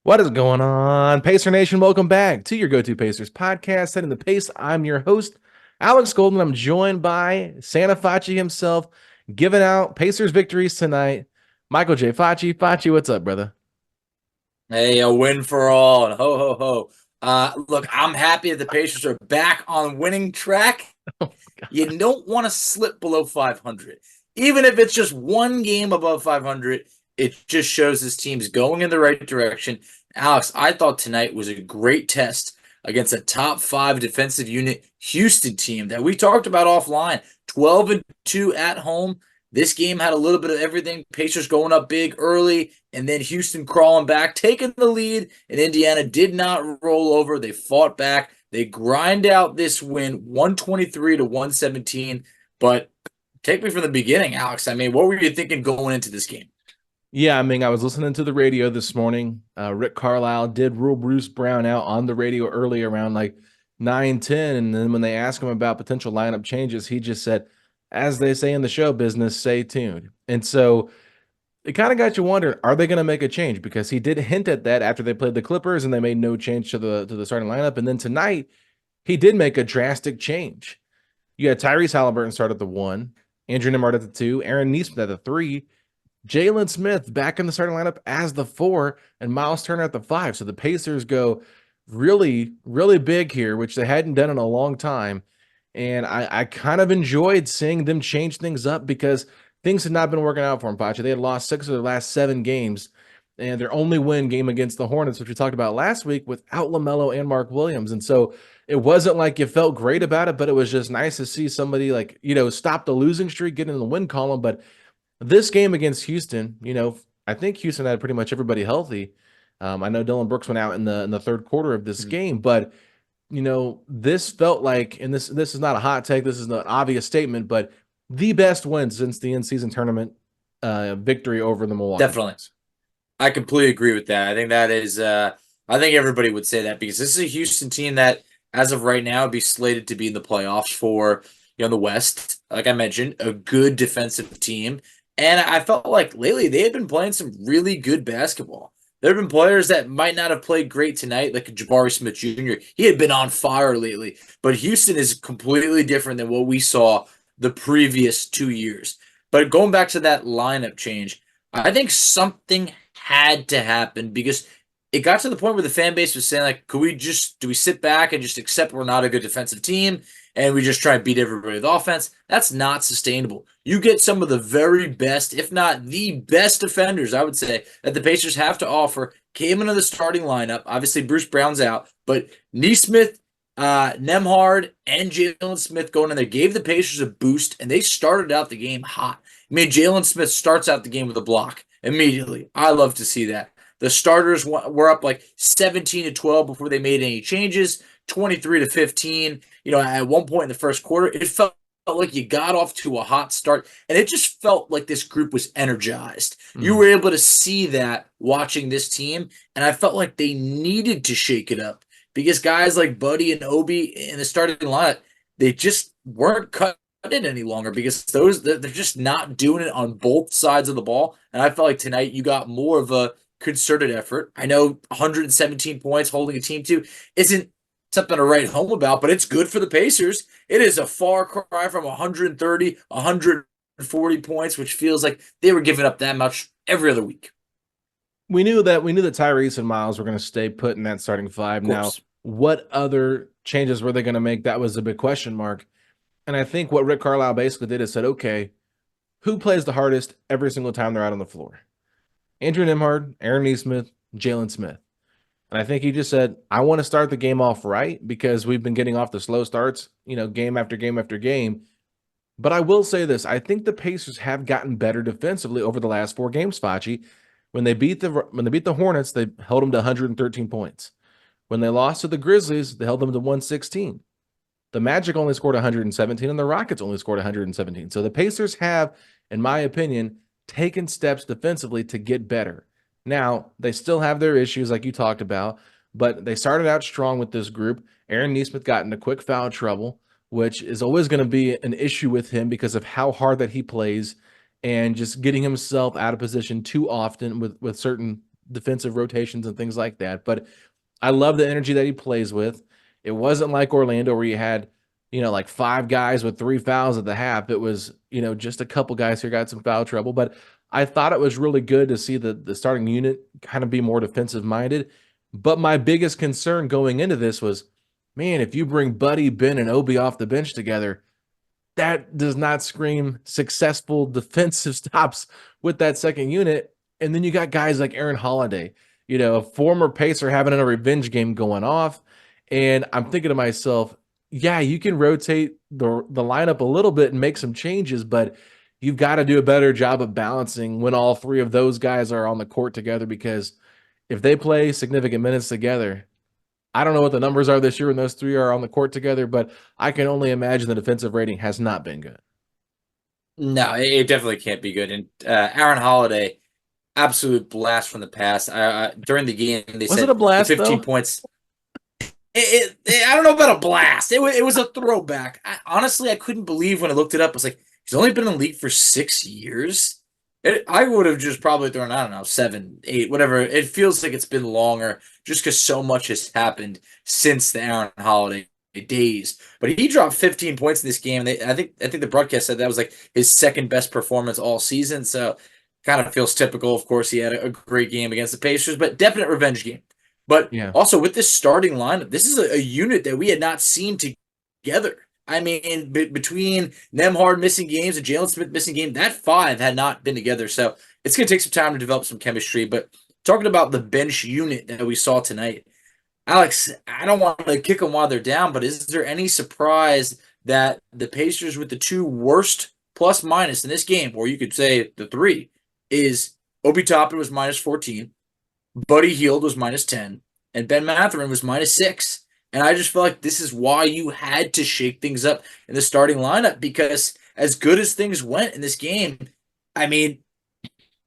What is going on, Pacer Nation? Welcome back to your go-to Pacers podcast, setting the pace. I'm your host, Alex Golden. I'm joined by Santa Facci himself, giving out Pacers victories tonight. Michael J. Facci. Facci, what's up, brother? Hey, a win for all, and ho ho ho. Look, I'm happy that the Pacers are back on winning track. You don't want to slip below 500, even if it's just one game above 500. It just shows this team's going in the right direction. Alex, I thought tonight was a great test against a top five defensive unit Houston team that we talked about offline. 12-2 at home. This game had a little bit of everything. Pacers going up big early, and then Houston crawling back, taking the lead, and Indiana did not roll over. They fought back. They grind out this win, 123-117. But take me from the beginning, Alex. I mean, what were you thinking going into this game? Yeah, I mean, I was listening to the radio this morning. Rick Carlisle did rule Bruce Brown out on the radio early around like 9:10. And then when they asked him about potential lineup changes, he just said, as they say in the show business, stay tuned. And so it kind of got you wondering, are they going to make a change? Because he did hint at that after they played the Clippers and they made no change to the starting lineup. And then tonight, he did make a drastic change. You had Tyrese Haliburton start at the one, Andrew Nemhard at the two, Aaron Nesmith at the three, Jaylen Smith back in the starting lineup as the four, and Miles Turner at the five. So the Pacers go really, really big here, which they hadn't done in a long time. And I kind of enjoyed seeing them change things up because things had not been working out for them, Pacha. They had lost 6 of their last 7 games, and their only win game against the Hornets, which we talked about last week, without LaMelo and Mark Williams. And so it wasn't like you felt great about it, but it was just nice to see somebody like, stop the losing streak, get in the win column. But this game against Houston, I think Houston had pretty much everybody healthy. I know Dylan Brooks went out in the third quarter of this game, but this felt like, and this is not a hot take, this is an obvious statement, but the best win since the in-season tournament victory over the Milwaukee Definitely. Bucks. I completely agree with that. I think that is, I think everybody would say that because this is a Houston team that, as of right now, would be slated to be in the playoffs for, the West. Like I mentioned, a good defensive team. And I felt like lately they had been playing some really good basketball. There have been players that might not have played great tonight, like Jabari Smith Jr. He had been on fire lately. But Houston is completely different than what we saw the previous 2 years. But going back to that lineup change, I think something had to happen because it got to the point where the fan base was saying, like, do we sit back and just accept we're not a good defensive team and we just try and beat everybody with offense? That's not sustainable. You get some of the very best, if not the best defenders, I would say, that the Pacers have to offer, came into the starting lineup. Obviously, Bruce Brown's out, but Nesmith, Nemhard, and Jaylen Smith going in there gave the Pacers a boost, and they started out the game hot. I mean, Jaylen Smith starts out the game with a block immediately. I love to see that. The starters were up like 17-12 before they made any changes, 23-15. At one point in the first quarter, it felt like you got off to a hot start, and it just felt like this group was energized. You were able to see that watching this team, and I felt like they needed to shake it up because guys like Buddy and Obi in the starting lineup, they just weren't cut it any longer because they're just not doing it on both sides of the ball. And I felt like tonight you got more of a concerted effort. I know 117 points holding a team to isn't something to write home about, but it's good for the Pacers. It is a far cry from 130, 140 points, which feels like they were giving up that much every other week. We knew that Tyrese and Miles were going to stay put in that starting five. Of Now, course. what other changes were they going to make? That was a big question mark. And I think what Rick Carlisle basically did is said, okay, who plays the hardest every single time they're out on the floor? Andrew Nemhard, Aaron Nesmith, Jaylen Smith. And I think he just said, I want to start the game off right because we've been getting off the slow starts, game after game after game. But I will say this, I think the Pacers have gotten better defensively over the last 4 games, Facci. When they beat the Hornets, they held them to 113 points. When they lost to the Grizzlies, they held them to 116. The Magic only scored 117, and the Rockets only scored 117. So the Pacers have, in my opinion, taken steps defensively to get better. Now, they still have their issues like you talked about, but they started out strong with this group. Aaron Nesmith got into quick foul trouble, which is always going to be an issue with him because of how hard that he plays and just getting himself out of position too often with certain defensive rotations and things like that. But I love the energy that he plays with. It wasn't like Orlando where you had, like 5 guys with 3 fouls at the half. It was, just a couple guys here got some foul trouble. But I thought it was really good to see the starting unit kind of be more defensive minded. But my biggest concern going into this was, man, if you bring Buddy, Ben, and Obi off the bench together, that does not scream successful defensive stops with that second unit. And then you got guys like Aaron Holiday, a former Pacer having a revenge game going off. And I'm thinking to myself, yeah, you can rotate the lineup a little bit and make some changes, but you've got to do a better job of balancing when all three of those guys are on the court together, because if they play significant minutes together, I don't know what the numbers are this year when those three are on the court together, but I can only imagine the defensive rating has not been good. No, it definitely can't be good. And Aaron Holiday, absolute blast from the past. During the game, they Was it said a the blast 15 though? points. I don't know about a blast. It was a throwback. Honestly, I couldn't believe when I looked it up. I was like, he's only been in the league for 6 years. I would have just probably thrown, I don't know, 7, 8, whatever. It feels like it's been longer just because so much has happened since the Aaron Holiday days. But he dropped 15 points in this game. I think the broadcast said that was like his second best performance all season. So kind of feels typical. Of course, he had a great game against the Pacers, but definite revenge game. But Yeah. also with this starting lineup, this is a unit that we had not seen together. I mean, between Nembhard missing games and Jaylen Smith missing game, that 5 had not been together. So it's going to take some time to develop some chemistry. But talking about the bench unit that we saw tonight, Alex, I don't want to kick them while they're down, but is there any surprise that the Pacers with the 2 worst plus minus in this game, or you could say the 3, is Obi Toppin was minus 14, Buddy Hield was minus 10, and Ben Mathurin was minus 6. And I just feel like this is why you had to shake things up in the starting lineup, because as good as things went in this game, I mean,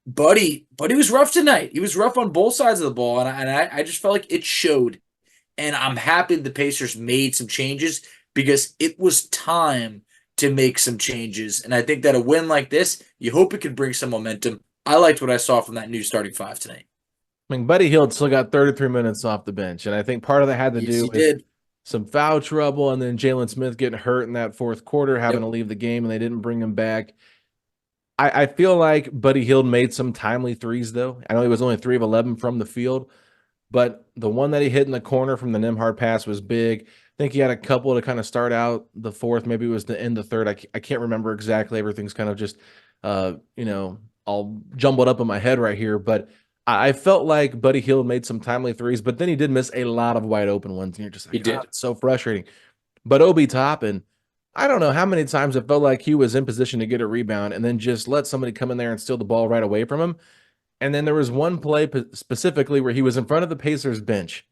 Buddy was rough tonight. He was rough on both sides of the ball, and I just felt like it showed. And I'm happy the Pacers made some changes because it was time to make some changes. And I think that a win like this, you hope it could bring some momentum. I liked what I saw from that new starting 5 tonight. I mean, Buddy Hield still got 33 minutes off the bench, and I think part of that had to Yes, do he with did. some foul trouble, and then Jaylen Smith getting hurt in that fourth quarter, having to Yep. leave the game, and they didn't bring him back. I feel like Buddy Hield made some timely threes, though. I know he was only 3 of 11 from the field, but the one that he hit in the corner from the Nembhard pass was big. I think he had a couple to kind of start out the fourth. Maybe it was the end of the third. I can't remember exactly. Everything's kind of just, all jumbled up in my head right here. But I felt like Buddy Hield made some timely threes, but then he did miss a lot of wide open ones. And you're just He like, God, did. it's so frustrating. But Obi Toppin, I don't know how many times it felt like he was in position to get a rebound and then just let somebody come in there and steal the ball right away from him. And then there was one play specifically where he was in front of the Pacers bench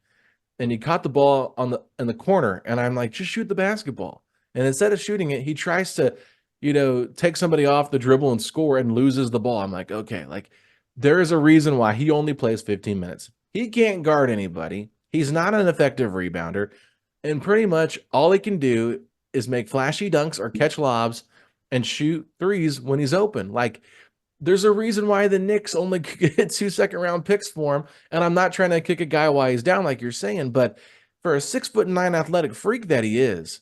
and he caught the ball in the corner, and I'm like, just shoot the basketball. And instead of shooting it, he tries to, take somebody off the dribble and score and loses the ball. I'm like, okay, like there is a reason why he only plays 15 minutes. He can't guard anybody. He's not an effective rebounder. And pretty much all he can do is make flashy dunks or catch lobs and shoot threes when he's open. Like, there's a reason why the Knicks only get 2 second-round picks for him. And I'm not trying to kick a guy while he's down, like you're saying, but for a 6'9" athletic freak that he is,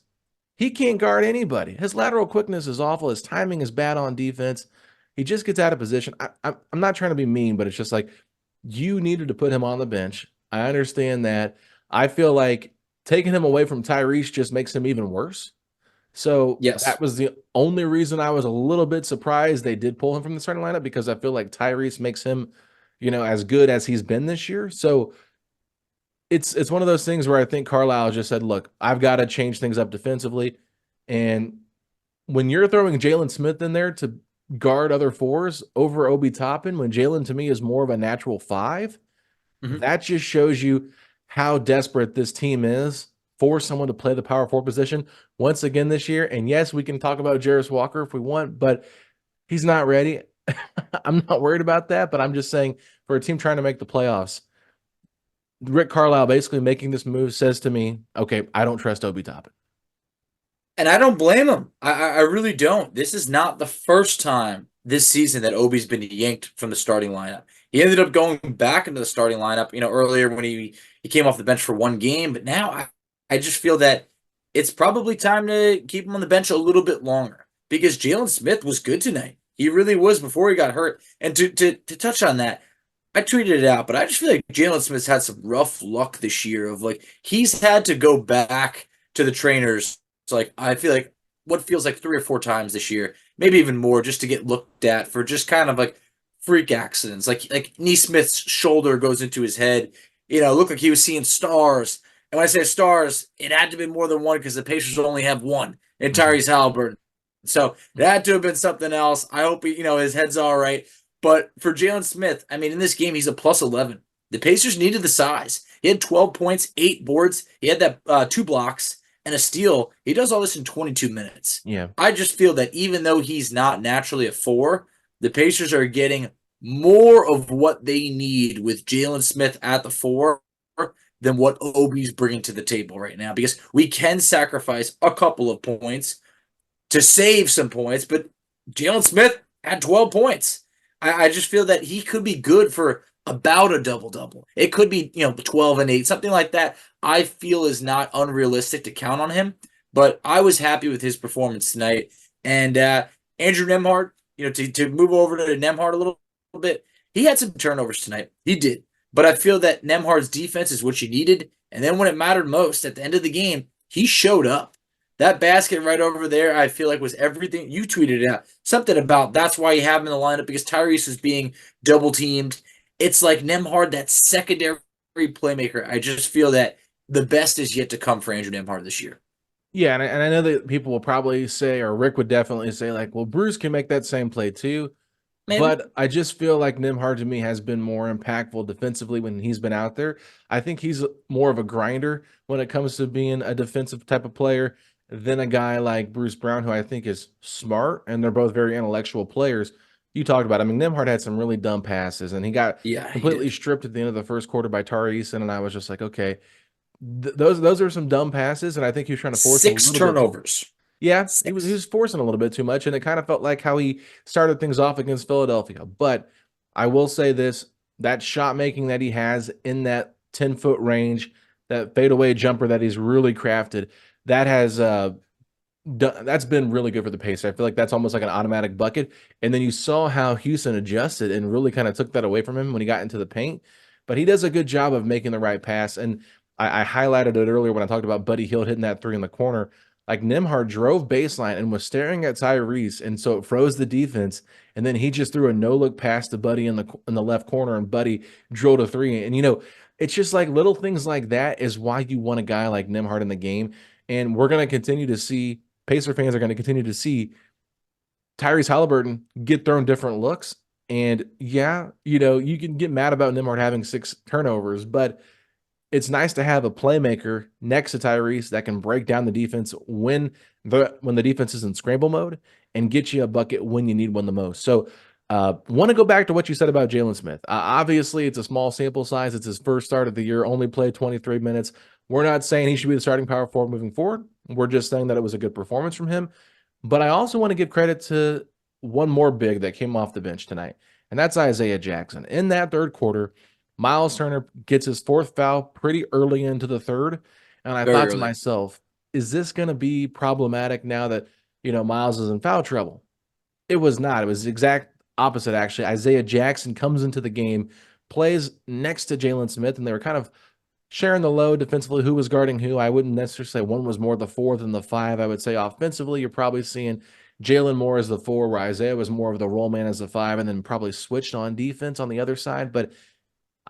he can't guard anybody. His lateral quickness is awful. His timing is bad on defense. He just gets out of position. I'm not trying to be mean, but it's just like you needed to put him on the bench. I understand that. I feel like taking him away from Tyrese just makes him even worse. So Yes. that was the only reason I was a little bit surprised they did pull him from the starting lineup, because I feel like Tyrese makes him, as good as he's been this year. So it's one of those things where I think Carlisle just said, look, I've got to change things up defensively. And when you're throwing Jaylen Smith in there to guard other 4s over Obi Toppin, when Jaylen to me is more of a natural 5, Mm-hmm. that just shows you how desperate this team is for someone to play the power 4 position once again this year. And yes, we can talk about Jarris Walker if we want, but he's not ready. I'm not worried about that, but I'm just saying, for a team trying to make the playoffs, Rick Carlisle basically making this move says to me, okay, I don't trust Obi Toppin. And I don't blame him. I really don't. This is not the first time this season that Obi's been yanked from the starting lineup. He ended up going back into the starting lineup, earlier when he came off the bench for one game. But now I just feel that it's probably time to keep him on the bench a little bit longer because Jaylen Smith was good tonight. He really was before he got hurt. And to touch on that, I tweeted it out, but I just feel like Jaylen Smith's had some rough luck this year of like he's had to go back to the trainers. It's like I feel like what feels like 3 or 4 times this year, maybe even more, just to get looked at for just kind of like freak accidents. Like Neesmith's shoulder goes into his head. It looked like he was seeing stars. And when I say stars, it had to be more than one because the Pacers only have one in Mhm. Tyrese Haliburton. So it had to have been something else. I hope his head's all right. But for Jaylen Smith, I mean, in this game, he's a plus 11. The Pacers needed the size. He had 12 points, 8 boards. He had that 2 blocks and a steal. He does all this in 22 minutes. Yeah. I just feel that even though he's not naturally a 4, the Pacers are getting more of what they need with Jaylen Smith at the 4 than what Obi's bringing to the table right now because we can sacrifice a couple of points to save some points, but Jaylen Smith had 12 points. I just feel that he could be good for about a double double. It could be 12 and 8, something like that. I feel is not unrealistic to count on him, but I was happy with his performance tonight. And Andrew Nembhard, to move over to Nembhard a little bit, he had some turnovers tonight. He did, but I feel that Nembhard's defense is what you needed. And then when it mattered most at the end of the game, he showed up. That basket right over there, I feel like was everything. You tweeted it out. Something about that's why you have him in the lineup because Tyrese is being double teamed. It's like Nembhard, that secondary playmaker. I just feel that the best is yet to come for Andrew Nembhard this year. Yeah, and I know that people will probably say, or Rick would definitely say, like, well, Bruce can make that same play too. Maybe. But I just feel like Nembhard to me has been more impactful defensively when he's been out there. I think he's more of a grinder when it comes to being a defensive type of player than a guy like Bruce Brown, who I think is smart, and they're both very intellectual players. You talked about, I mean, Nembhard had some really dumb passes, and he got Yeah, he completely did. stripped at the end of the first quarter by Tari Eason, and I was just like, okay, those are some dumb passes, and I think he was trying to force a Six little bit. turnovers. Yeah, he Six. was forcing a little bit too much, and it kind of felt like how he started things off against Philadelphia. But I will say this: that shot making that he has in that 10-foot range, that fadeaway jumper that he's really crafted, that has that's been really good for the Pacers. I feel like that's almost like an automatic bucket. And then you saw how Houston adjusted and really kind of took that away from him when he got into the paint. But he does a good job of making the right pass. And I highlighted it earlier when I talked about Buddy Hield hitting that three in the corner. Like Nembhard drove baseline and was staring at Tyrese, and so it froze the defense. And then he just threw a no look pass to Buddy in the left corner, and Buddy drilled a three. And it's just like little things like that is why you want a guy like Nembhard in the game. And we're going to continue to see Pacer fans are going to continue to see Tyrese Haliburton get thrown different looks. And yeah, you can get mad about Nembhard having 6 turnovers, but it's nice to have a playmaker next to Tyrese that can break down the defense when the defense is in scramble mode and get you a bucket when you need one the most. So, want to go back to what you said about Jaylen Smith. Obviously, it's a small sample size. It's his first start of the year, only played 23 minutes. We're not saying he should be the starting power forward moving forward. We're just saying that it was a good performance from him. But I also want to give credit to one more big that came off the bench tonight, and that's Isaiah Jackson. In that third quarter, Miles Turner gets his 4th foul pretty early into the third. And I Very thought to early. myself, is this going to be problematic now that, Miles is in foul trouble? It was not. It was the exact opposite, actually. Isaiah Jackson comes into the game, plays next to Jaylen Smith, and they were kind of sharing the load defensively, who was guarding who. I wouldn't necessarily say one was more the 4 than the 5. I would say offensively, you're probably seeing Jalen Moore as the 4, where Isaiah was more of the roll man as the 5, and then probably switched on defense on the other side. But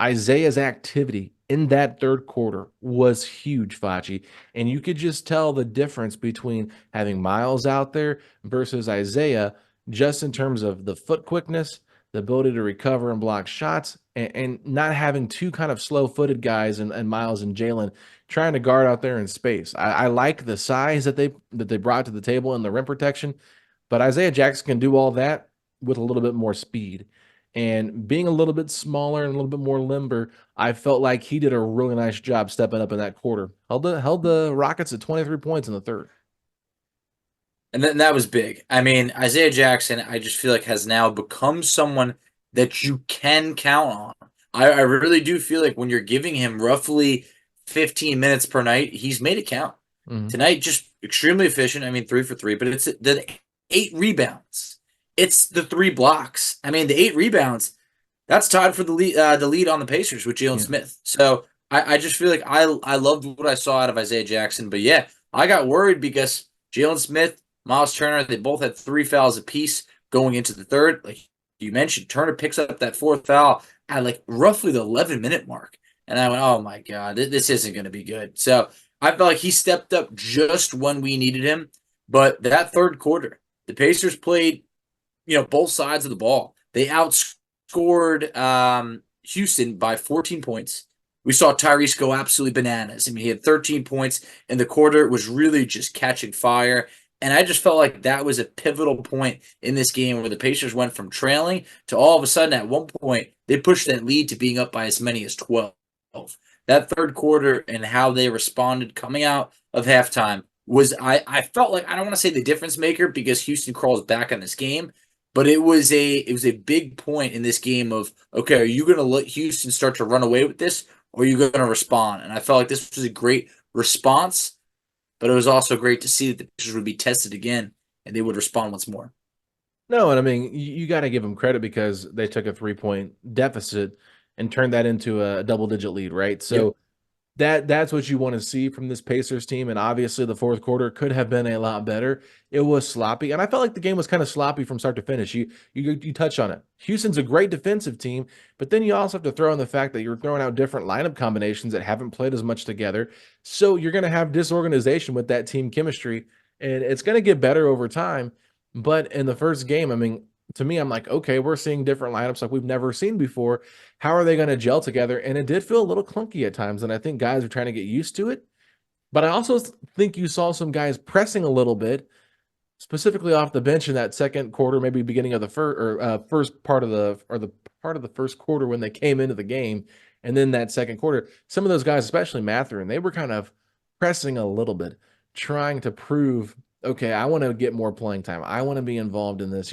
Isaiah's activity in that third quarter was huge, Fachi. And you could just tell the difference between having Miles out there versus Isaiah, just in terms of the foot quickness, the ability to recover and block shots, and not having two kind of slow-footed guys and Miles and Jalen trying to guard out there in space. I like the size that they brought to the table and the rim protection, but Isaiah Jackson can do all that with a little bit more speed. And being a little bit smaller and a little bit more limber, I felt like he did a really nice job stepping up in that quarter. Held the Rockets at 23 points in the third. And then that was big. I mean, Isaiah Jackson, I just feel like has now become someone that you can count on. I really do feel like when you're giving him roughly 15 minutes per night, he's made it count. Mhm. Tonight, just extremely efficient. I mean, 3 for 3, but it's the 8 rebounds. It's the 3 blocks. I mean, the 8 rebounds, that's tied for the lead on the Pacers with Jaylen Yeah. Smith. So I just feel like I loved what I saw out of Isaiah Jackson. But yeah, I got worried because Jaylen Smith, Miles Turner, they both had 3 fouls apiece going into the third. Like you mentioned, Turner picks up that fourth foul at like roughly the 11-minute mark. And I went, oh my God, this isn't going to be good. So I felt like he stepped up just when we needed him. But that third quarter, the Pacers played, both sides of the ball. They outscored Houston by 14 points. We saw Tyrese go absolutely bananas. I mean, he had 13 points in the quarter. It was really just catching fire. And I just felt like that was a pivotal point in this game where the Pacers went from trailing to all of a sudden at one point they pushed that lead to being up by as many as 12. That third quarter and how they responded coming out of halftime was I felt like I don't want to say the difference maker because Houston crawls back in this game, but it was a big point in this game of okay, are you going to let Houston start to run away with this or are you going to respond? And I felt like this was a great response, but it was also great to see that the Pacers would be tested again and they would respond once more. No, and I mean, you got to give them credit because they took a 3-point deficit and turned that into a double-digit lead, right? Yep. So that's what you want to see from this Pacers team, and obviously the fourth quarter could have been a lot better. It was sloppy, and I felt like the game was kind of sloppy from start to finish. You touched on it. Houston's a great defensive team, but then you also have to throw in the fact that you're throwing out different lineup combinations that haven't played as much together. So you're going to have disorganization with that team chemistry, and it's going to get better over time. But in the first game, I mean, to me, I'm like, okay, we're seeing different lineups like we've never seen before. How are they going to gel together? And it did feel a little clunky at times, and I think guys are trying to get used to it. But I also think you saw some guys pressing a little bit, specifically off the bench in that second quarter, maybe beginning of the first part of the part of the first quarter when they came into the game, and then that second quarter. Some of those guys, especially Mathurin, they were kind of pressing a little bit, trying to prove, okay, I want to get more playing time. I want to be involved in this,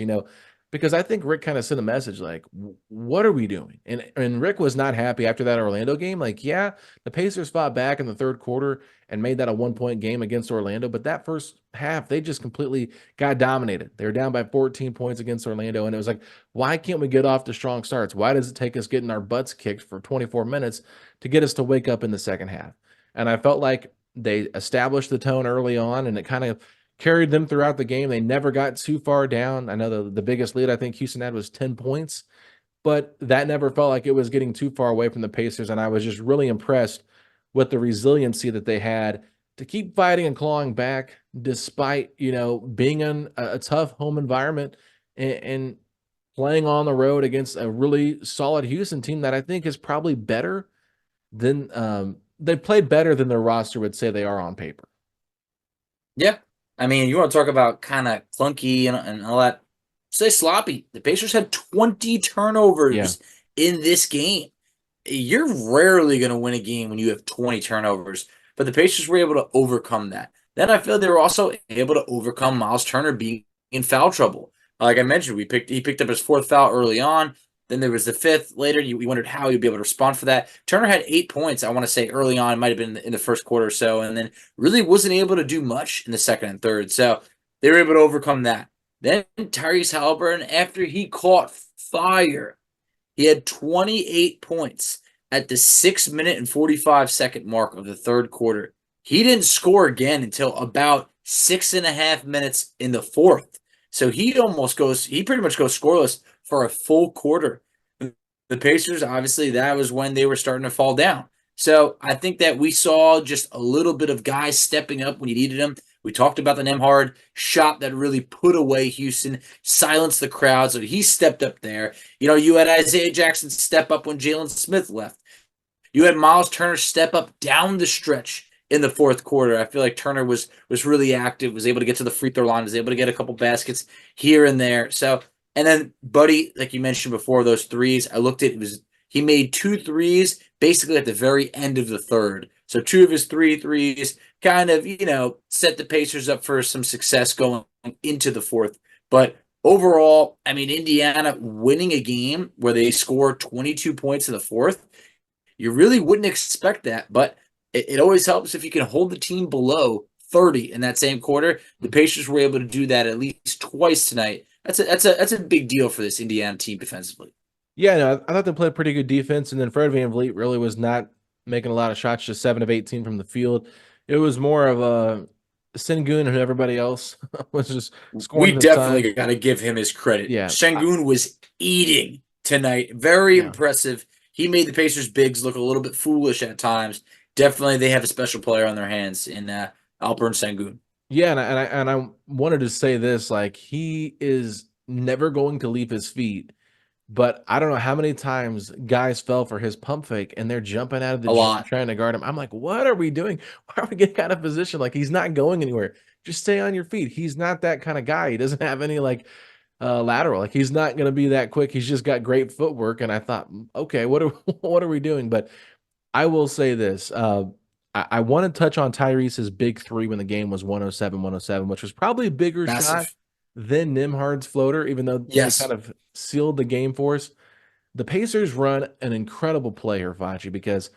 because I think Rick kind of sent a message like, what are we doing? And Rick was not happy after that Orlando game. Like, yeah, the Pacers fought back in the third quarter and made that a 1-point game against Orlando. But that first half, they just completely got dominated. They were down by 14 points against Orlando. And it was like, why can't we get off to strong starts? Why does it take us getting our butts kicked for 24 minutes to get us to wake up in the second half? And I felt like they established the tone early on, and it kind of carried them throughout the game. They never got too far down. I know the biggest lead I think Houston had was 10 points, but that never felt like it was getting too far away from the Pacers. And I was just really impressed with the resiliency that they had to keep fighting and clawing back despite, being in a tough home environment and playing on the road against a really solid Houston team that I think is probably better than they played better than their roster would say they are on paper. Yeah. I mean, you want to talk about kind of clunky and all that. Say sloppy. The Pacers had 20 Yeah. turnovers in this game. You're rarely going to win a game when you have 20 turnovers, but the Pacers were able to overcome that. Then I feel they were also able to overcome Miles Turner being in foul trouble. Like I mentioned, he picked up his fourth foul early on. Then there was the fifth later. We wondered how he'd be able to respond for that. Turner had 8 points, I want to say, early on. It might have been in the first quarter or so, and then really wasn't able to do much in the second and third. So they were able to overcome that. Then Tyrese Haliburton, after he caught fire, he had 28 points at the 6 minute and 45-second mark of the third quarter. He didn't score again until about 6.5 minutes in the fourth. So he pretty much goes scoreless for a full quarter. The Pacers, obviously, that was when they were starting to fall down. So I think that we saw just a little bit of guys stepping up when you needed them. We talked about the Nembhard shot that really put away Houston, silenced the crowd. So he stepped up there. You had Isaiah Jackson step up when Jaylen Smith left. You had Miles Turner step up down the stretch in the fourth quarter. I feel like Turner was really active, was able to get to the free throw line, was able to get a couple baskets here and there. So, and then Buddy, like you mentioned before, those threes, I looked at he made 2 threes basically at the very end of the third. So 2 of his 3 threes kind of, set the Pacers up for some success going into the fourth. But overall, I mean, Indiana winning a game where they score 22 points in the fourth, you really wouldn't expect that. But it always helps if you can hold the team below 30 in that same quarter. The Pacers were able to do that at least twice tonight. That's a big deal for this Indiana team defensively. Yeah, no, I thought they played pretty good defense, and then Fred VanVleet really was not making a lot of shots, just 7 of 18 from the field. It was more of a Sengun and everybody else was just We scoring the time. definitely got to give him his credit. Yeah, Sengun was eating tonight. Very yeah. impressive. He made the Pacers bigs look a little bit foolish at times. Definitely, they have a special player on their hands in Alperen Sengun. Yeah, and I wanted to say this, like he is never going to leave his feet, but I don't know how many times guys fell for his pump fake and they're jumping out of the A gym lot. trying to guard him. I'm like, what are we doing? Why are we getting out of position? Like he's not going anywhere. Just stay on your feet. He's not that kind of guy. He doesn't have any like lateral. Like he's not going to be that quick. He's just got great footwork. And I thought, okay, what are what are we doing? But I will say this. I want to touch on Tyrese's big three when the game was 107-107, which was probably a bigger shot Massive. than Nimhard's floater, even though they Yes. kind of sealed the game for us. The Pacers run an incredible play here, Fachi, because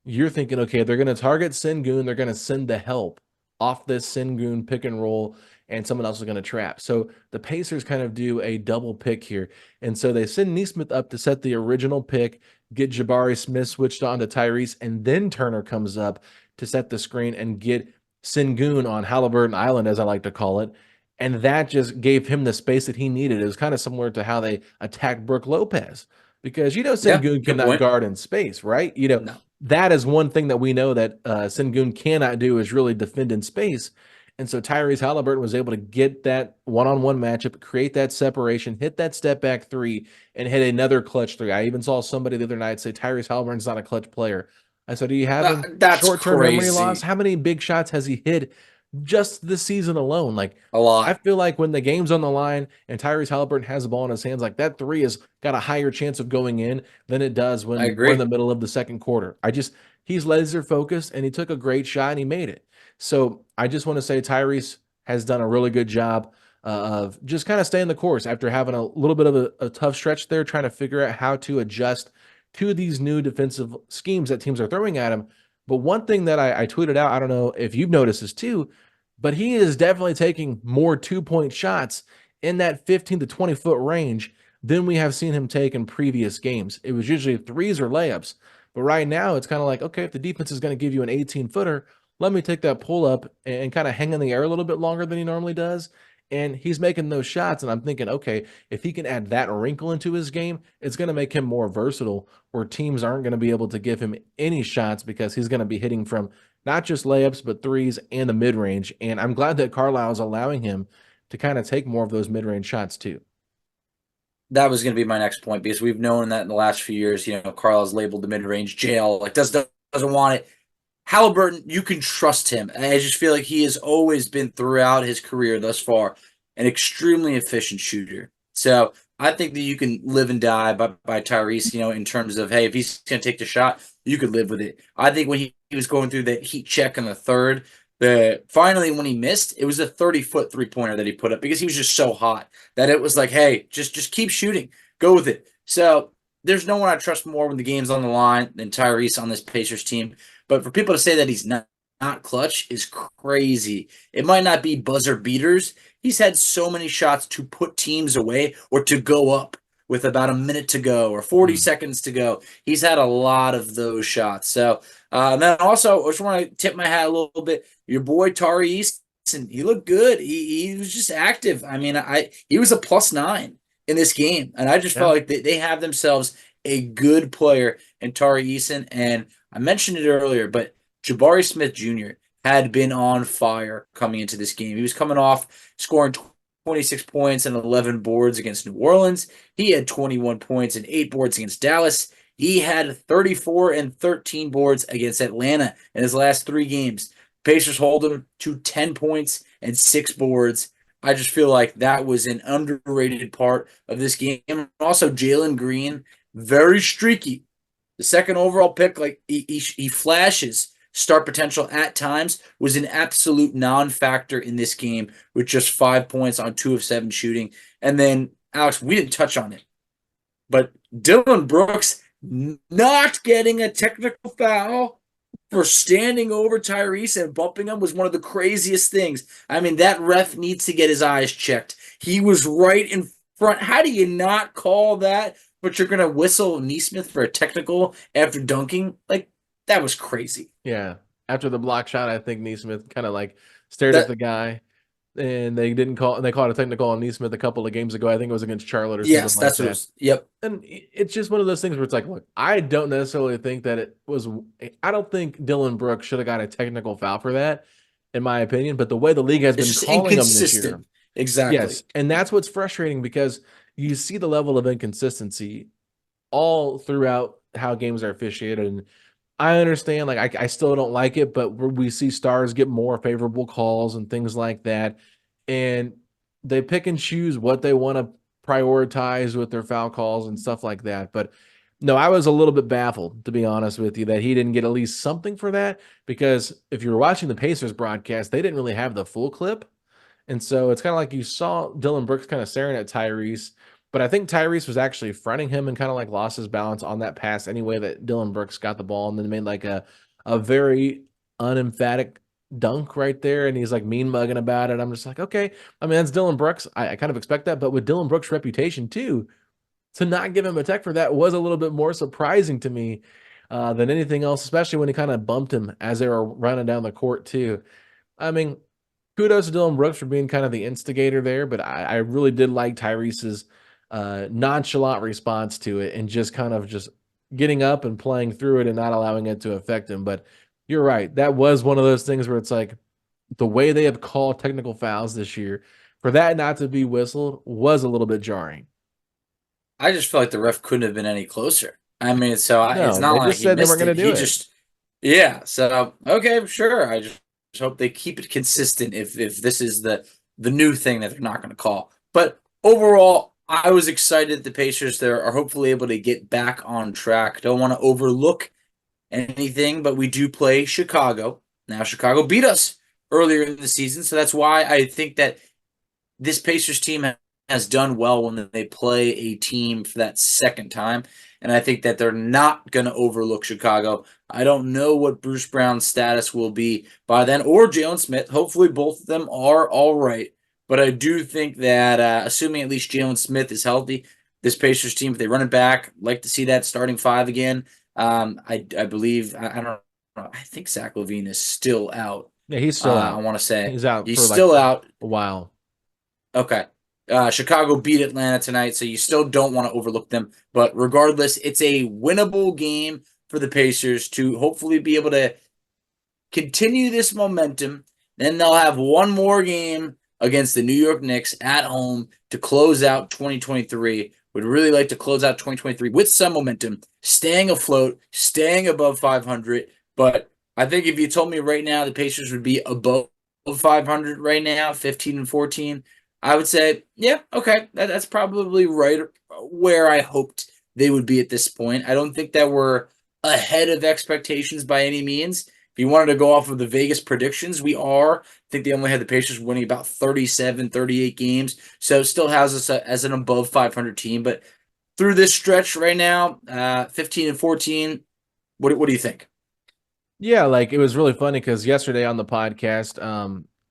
you're thinking, okay, they're going to target Sengun. They're going to send the help off this Sengun pick and roll, and someone else is going to trap. So the Pacers kind of do a double pick here. And so they send Nesmith up to set the original pick, get Jabari Smith switched on to Tyrese, and then Turner comes up to set the screen and get Sengun on Haliburton Island, as I like to call it. And that just gave him the space that he needed. It was kind of similar to how they attacked Brooke Lopez, because Yeah. Sengun Good cannot point. guard in space, right? No. That is one thing that we know that Sengun cannot do, is really defend in space. And so Tyrese Haliburton was able to get that one-on-one matchup, create that separation, hit that step back three, and hit another clutch three. I even saw somebody the other night say Tyrese Haliburton's not a clutch player. I said, are you having That's short-term memory crazy. loss? How many big shots has he hit just this season alone? Like, A lot. I feel like when the game's on the line and Tyrese Haliburton has the ball in his hands, like that three has got a higher chance of going in than it does I when we're in agree. the middle of the second quarter. He's laser focused and he took a great shot and he made it. So I just want to say Tyrese has done a really good job of just kind of staying the course after having a little bit of a tough stretch there, trying to figure out how to adjust to these new defensive schemes that teams are throwing at him. But one thing that I tweeted out, I don't know if you've noticed this too, but he is definitely taking more 2-point shots in that 15 to 20 foot range than we have seen him take in previous games. It was usually threes or layups, but right now it's kind of like, okay, if the defense is going to give you an 18 footer, let me take that pull up and kind of hang in the air a little bit longer than he normally does. And he's making those shots. And I'm thinking, okay, if he can add that wrinkle into his game, it's going to make him more versatile, where teams aren't going to be able to give him any shots because he's going to be hitting from not just layups, but threes and the mid range. And I'm glad that Carlisle is allowing him to kind of take more of those mid range shots too. That was going to be my next point, because we've known that in the last few years, Carlisle's labeled the mid-range jail, like doesn't want it. Haliburton, you can trust him. I just feel like he has always been, throughout his career thus far, an extremely efficient shooter. So I think that you can live and die by Tyrese, in terms of, hey, if he's going to take the shot, you could live with it. I think when he was going through that heat check in the third, finally when he missed, it was a 30-foot three-pointer that he put up, because he was just so hot that it was like, hey, just keep shooting. Go with it. So there's no one I trust more when the game's on the line than Tyrese on this Pacers team. But for people to say that he's not clutch is crazy. It might not be buzzer beaters. He's had so many shots to put teams away or to go up with about a minute to go or 40 seconds to go. He's had a lot of those shots. So and then also, I just want to tip my hat a little bit. Your boy Tari Easton, he looked good. He was just active. I mean, he was a +9 in this game, and I just felt like they have themselves a good player in Tari Easton. And I mentioned it earlier, but Jabari Smith Jr. had been on fire coming into this game. He was coming off scoring 26 points and 11 boards against New Orleans. He had 21 points and 8 boards against Dallas. He had 34 and 13 boards against Atlanta in his last 3 games. Pacers hold him to 10 points and 6 boards. I just feel like that was an underrated part of this game. Also, Jalen Green, very streaky. The second overall pick, like he flashes star potential at times, was an absolute non-factor in this game with just 5 points on 2 of 7 shooting. And then, Alex, we didn't touch on it, but Dillon Brooks not getting a technical foul for standing over Tyrese and bumping him was one of the craziest things. I mean, that ref needs to get his eyes checked. He was right in front. How do you not call that, but you're going to whistle Nesmith for a technical after dunking? Like, that was crazy. Yeah. After the block shot, I think Nesmith kind of like stared at That, the guy, and they didn't call, and they called a technical on Nesmith a couple of games ago. I think it was against Charlotte or something yes, like that's what it that. was. Yep. And it's just one of those things where it's like, look, I don't necessarily think that it was, I don't think Dillon Brooks should have got a technical foul for that, in my opinion. But the way the league has It's been just calling them this year, inconsistent. Exactly. yes. And that's what's frustrating because you see the level of inconsistency all throughout how games are officiated. And I understand, like, I still don't like it, but we see stars get more favorable calls and things like that. And they pick and choose what they want to prioritize with their foul calls and stuff like that. But no, I was a little bit baffled, to be honest with you, that he didn't get at least something for that. Because if you were watching the Pacers broadcast, they didn't really have the full clip. And so it's kind of like you saw Dillon Brooks kind of staring at Tyrese, but I think Tyrese was actually fronting him and kind of like lost his balance on that pass anyway that Dillon Brooks got the ball and then made like a very unemphatic dunk right there. And he's like mean mugging about it. I'm just like, okay. I mean, that's Dillon Brooks. I kind of expect that. But with Dillon Brooks' reputation too, to not give him a tech for that was a little bit more surprising to me than anything else, especially when he kind of bumped him as they were running down the court too. I mean, kudos to Dillon Brooks for being kind of the instigator there, but I really did like Tyrese's nonchalant response to it and just kind of just getting up and playing through it and not allowing it to affect him. But you're right. That was one of those things where it's like the way they have called technical fouls this year, for that not to be whistled was a little bit jarring. I just feel like the ref couldn't have been any closer. I mean, it's No, not they like just he said they weren't missed going it. to do He it. just, yeah. So okay, sure. I just hope they keep it consistent. If this is the new thing that they're not going to call, but overall, I was excited. The Pacers there are hopefully able to get back on track. Don't want to overlook anything, but we do play Chicago now. Chicago beat us earlier in the season, so that's why I think that this Pacers team has done well when they play a team for that second time. And I think that they're not going to overlook Chicago. I don't know what Bruce Brown's status will be by then, or Jaylen Smith. Hopefully, both of them are all right. But I do think that, assuming at least Jaylen Smith is healthy, this Pacers team, if they run it back, like to see that starting five again. I believe, I don't know, I think Zach LaVine is still out. Yeah, he's still I out. want to say He's out he's for like still out. a while. Okay. Chicago beat Atlanta tonight, so you still don't want to overlook them. But regardless, it's a winnable game for the Pacers to hopefully be able to continue this momentum. Then they'll have one more game against the New York Knicks at home to close out 2023. Would really like to close out 2023 with some momentum, staying afloat, staying above 500. But I think if you told me right now the Pacers would be above 500 right now, 15-14, I would say, yeah, okay, that's probably right where I hoped they would be at this point. I don't think that we're ahead of expectations by any means. If you wanted to go off of the Vegas predictions, we are. I think they only had the Pacers winning about 37, 38 games. So it still has us as an above 500 team. But through this stretch right now, 15-14, what do you think? Yeah, like it was really funny because yesterday on the podcast,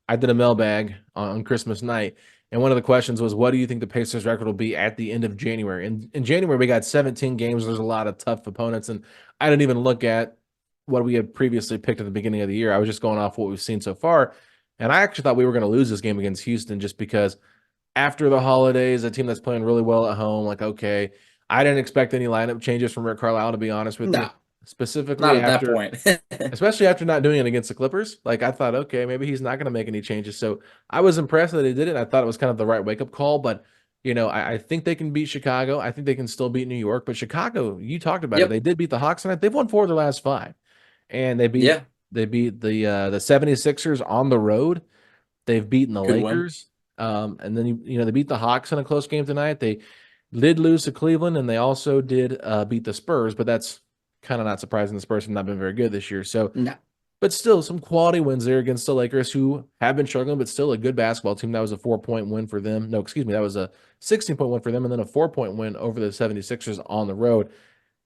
I did a mailbag on Christmas night, and one of the questions was, "What do you think the Pacers' record will be at the end of January?" And in January, we got 17 games. There's a lot of tough opponents, and I didn't even look at what we had previously picked at the beginning of the year. I was just going off what we've seen so far, and I actually thought we were going to lose this game against Houston just because after the holidays, a team that's playing really well at home, like okay, I didn't expect any lineup changes from Rick Carlisle, to be honest with you, No, not specifically at that after point. especially after not doing it against the Clippers. Like I thought, okay, maybe he's not going to make any changes. So I was impressed that he did it. I thought it was kind of the right wake up call. But I think they can beat Chicago. I think they can still beat New York. But Chicago, you talked about it. Yep. They did beat the Hawks tonight. They've won 4 of their last 5, and Yeah. they beat the 76ers on the road. They've beaten the Good win. Lakers. And then they beat the Hawks in a close game tonight. They did lose to Cleveland, and they also did beat the Spurs. But that's kind of not surprising. The Spurs have not been very good this year. So No. but still some quality wins there against the Lakers, who have been struggling, but still a good basketball team. That was a 4-point win for them. No, excuse me, that was a 16-point win for them, and then a 4-point win over the 76ers on the road.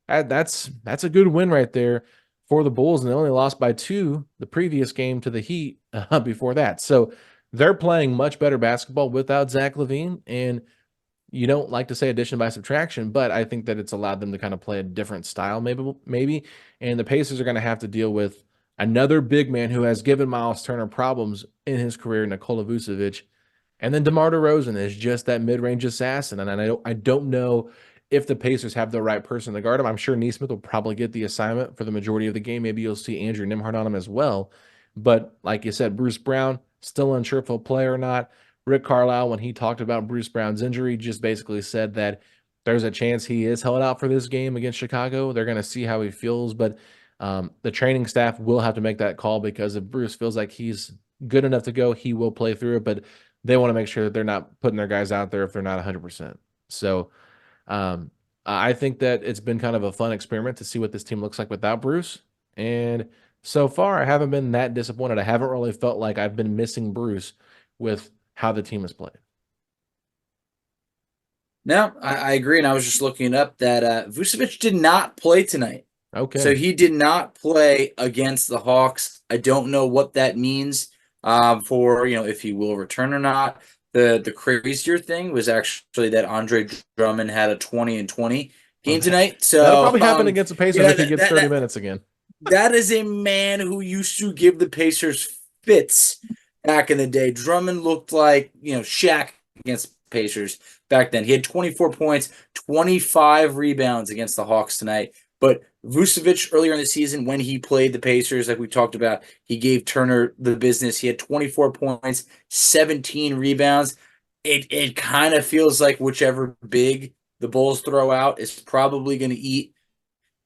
That's a good win right there for the Bulls, and they only lost by 2 the previous game to the Heat before that. So they're playing much better basketball without Zach LaVine, and you don't like to say addition by subtraction, but I think that it's allowed them to kind of play a different style, maybe. And the Pacers are going to have to deal with another big man who has given Miles Turner problems in his career, Nikola Vucevic. And then DeMar DeRozan is just that mid-range assassin. And I don't know if the Pacers have the right person to guard him. I'm sure Neesmith will probably get the assignment for the majority of the game. Maybe you'll see Andrew Nembhard on him as well. But like you said, Bruce Brown, still unsure if he'll play or not. Rick Carlisle, when he talked about Bruce Brown's injury, just basically said that there's a chance he is held out for this game against Chicago. They're going to see how he feels, but the training staff will have to make that call, because if Bruce feels like he's good enough to go, he will play through it, but they want to make sure that they're not putting their guys out there if they're not 100%. So I think that it's been kind of a fun experiment to see what this team looks like without Bruce. And so far, I haven't been that disappointed. I haven't really felt like I've been missing Bruce with how the team has played. No, I agree, and I was just looking up that Vucevic did not play tonight. Okay. So he did not play against the Hawks. I don't know what that means for, if he will return or not. The crazier thing was actually that Andre Drummond had a 20-20 game tonight. So that'll probably happen against the Pacers if he gets 30 minutes again. That is a man who used to give the Pacers fits back in the day. Drummond looked like, Shaq against Pacers back then. He had 24 points, 25 rebounds against the Hawks tonight. But Vucevic, earlier in the season, when he played the Pacers, like we talked about, he gave Turner the business. He had 24 points, 17 rebounds. It kind of feels like whichever big the Bulls throw out is probably going to eat.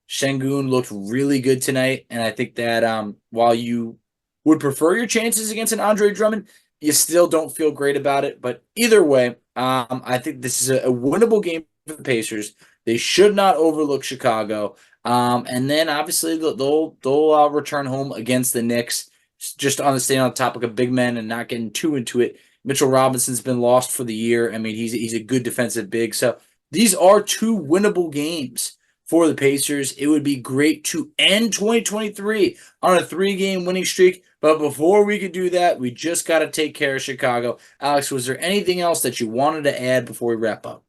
Şengün looked really good tonight, and I think that while you would prefer your chances against an Andre Drummond, you still don't feel great about it. But either way, I think this is a winnable game for the Pacers. They should not overlook Chicago. And then obviously they'll return home against the Knicks. Just on the topic of big men and not getting too into it, Mitchell Robinson's been lost for the year. I mean, he's a good defensive big. So these are 2 winnable games for the Pacers. It would be great to end 2023 on a 3-game winning streak. But before we could do that, we just got to take care of Chicago. Alex, was there anything else that you wanted to add before we wrap up?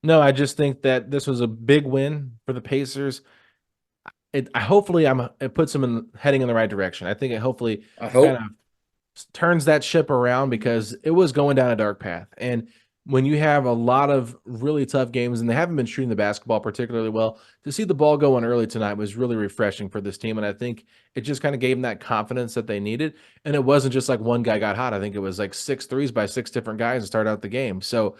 No, I just think that this was a big win for the Pacers. Hopefully it puts them heading in the right direction. I think it hopefully kind of turns that ship around, because it was going down a dark path. And when you have a lot of really tough games and they haven't been shooting the basketball particularly well, to see the ball going early tonight was really refreshing for this team. And I think it just kind of gave them that confidence that they needed. And it wasn't just like one guy got hot. I think it was like 6 threes by 6 different guys to start out the game. So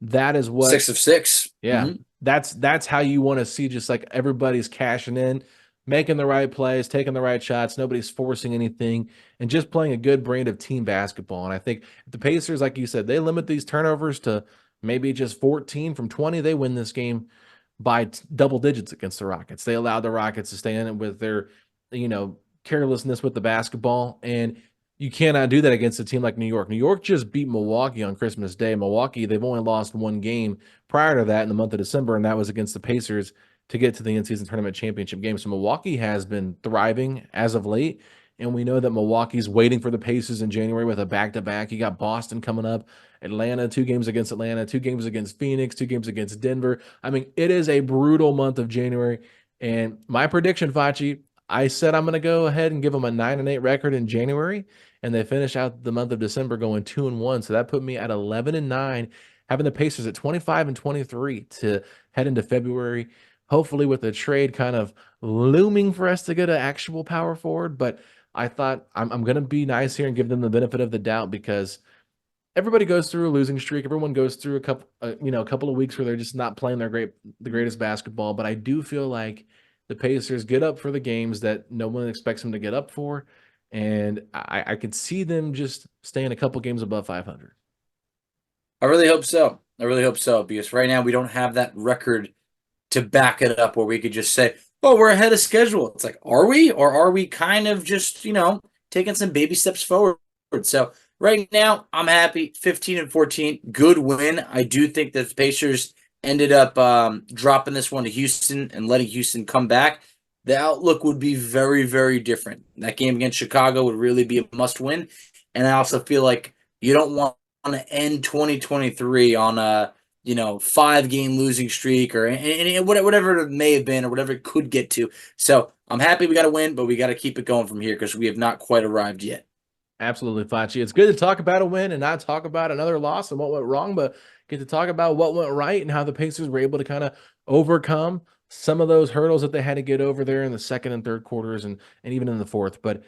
that is what 6 of 6. Yeah. Mm-hmm. That's how you want to see, just like everybody's cashing in, making the right plays, taking the right shots. Nobody's forcing anything, and just playing a good brand of team basketball. And I think if the Pacers, like you said, they limit these turnovers to maybe just 14 from 20, they win this game by double digits against the Rockets. They allowed the Rockets to stay in it with their, carelessness with the basketball. And you cannot do that against a team like New York. New York just beat Milwaukee on Christmas Day. Milwaukee, they've only lost 1 game prior to that in the month of December, and that was against the Pacers to get to the in-season tournament championship game. So Milwaukee has been thriving as of late, and we know that Milwaukee's waiting for the Pacers in January with a back-to-back. You got Boston coming up, Atlanta, 2 games against Atlanta, 2 games against Phoenix, 2 games against Denver. I mean, it is a brutal month of January, and my prediction, Facci, I said I'm going to go ahead and give them a 9-8 record in January, and they finish out the month of December going 2-1. So that put me at 11-9, having the Pacers at 25-23 to head into February. Hopefully with a trade kind of looming for us to get an actual power forward. But I thought I'm going to be nice here and give them the benefit of the doubt, because everybody goes through a losing streak. Everyone goes through a couple of weeks where they're just not playing the greatest basketball. But I do feel like the Pacers get up for the games that no one expects them to get up for. And I could see them just staying a couple games above 500. I really hope so. Because right now we don't have that record to back it up where we could just say, oh, we're ahead of schedule. It's like, are we? Or are we kind of just, taking some baby steps forward? So right now, I'm happy. 15-14, good win. I do think that the Pacers ended up dropping this one to Houston and letting Houston come back. The outlook would be very, very different. That game against Chicago would really be a must win. And I also feel like you don't want to end 2023 on a 5-game losing streak or whatever it may have been or whatever it could get to. So I'm happy we got to win, but we got to keep it going from here because we have not quite arrived yet. Absolutely, Facci. It's good to talk about a win and not talk about another loss and what went wrong, but get to talk about what went right and how the Pacers were able to kind of overcome some of those hurdles that they had to get over there in the second and third quarters and even in the fourth. But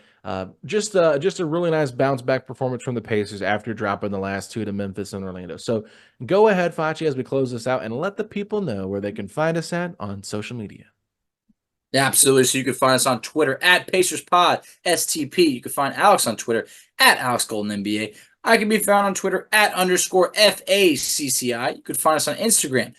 just a really nice bounce back performance from the Pacers after dropping the last two to Memphis and Orlando. So go ahead, Facci, as we close this out and let the people know where they can find us at on social media. Yeah, absolutely. So you can find us on Twitter at PacersPod, STP. You can find Alex on Twitter at AlexGoldenNBA. I can be found on Twitter at _FACCI. You can find us on Instagram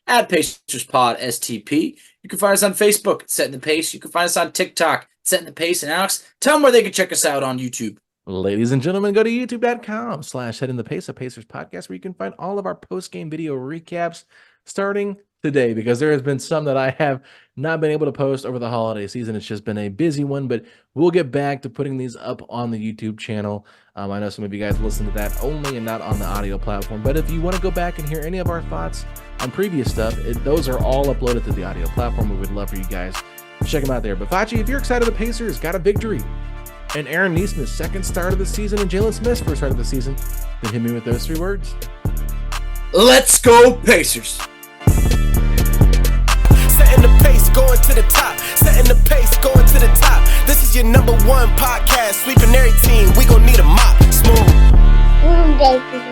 at PacersPod, STP. You can find us on Facebook, Setting the Pace. You can find us on TikTok, Setting the Pace. And Alex, tell them where they can check us out on YouTube. Ladies and gentlemen, go to youtube.com/Setting the Pace, a Pacers podcast, where you can find all of our post-game video recaps starting today, because there has been some that I have not been able to post over the holiday season. It's just been a busy one, but we'll get back to putting these up on the YouTube channel. I know some of you guys listen to that only and not on the audio platform, but if you want to go back and hear any of our thoughts on previous stuff, those are all uploaded to the audio platform. We would love for you guys to check them out there. But Facci, if you're excited the Pacers got a victory and Aaron Nesmith's second start of the season and Jaylen Smith's first start of the season, then hit me with those 3 words. Let's go, Pacers! Setting the pace, going to the top. Setting the pace, going to the top. This is your #1 podcast. Sweeping every team. We gon' need a mop. Smooth. Baby.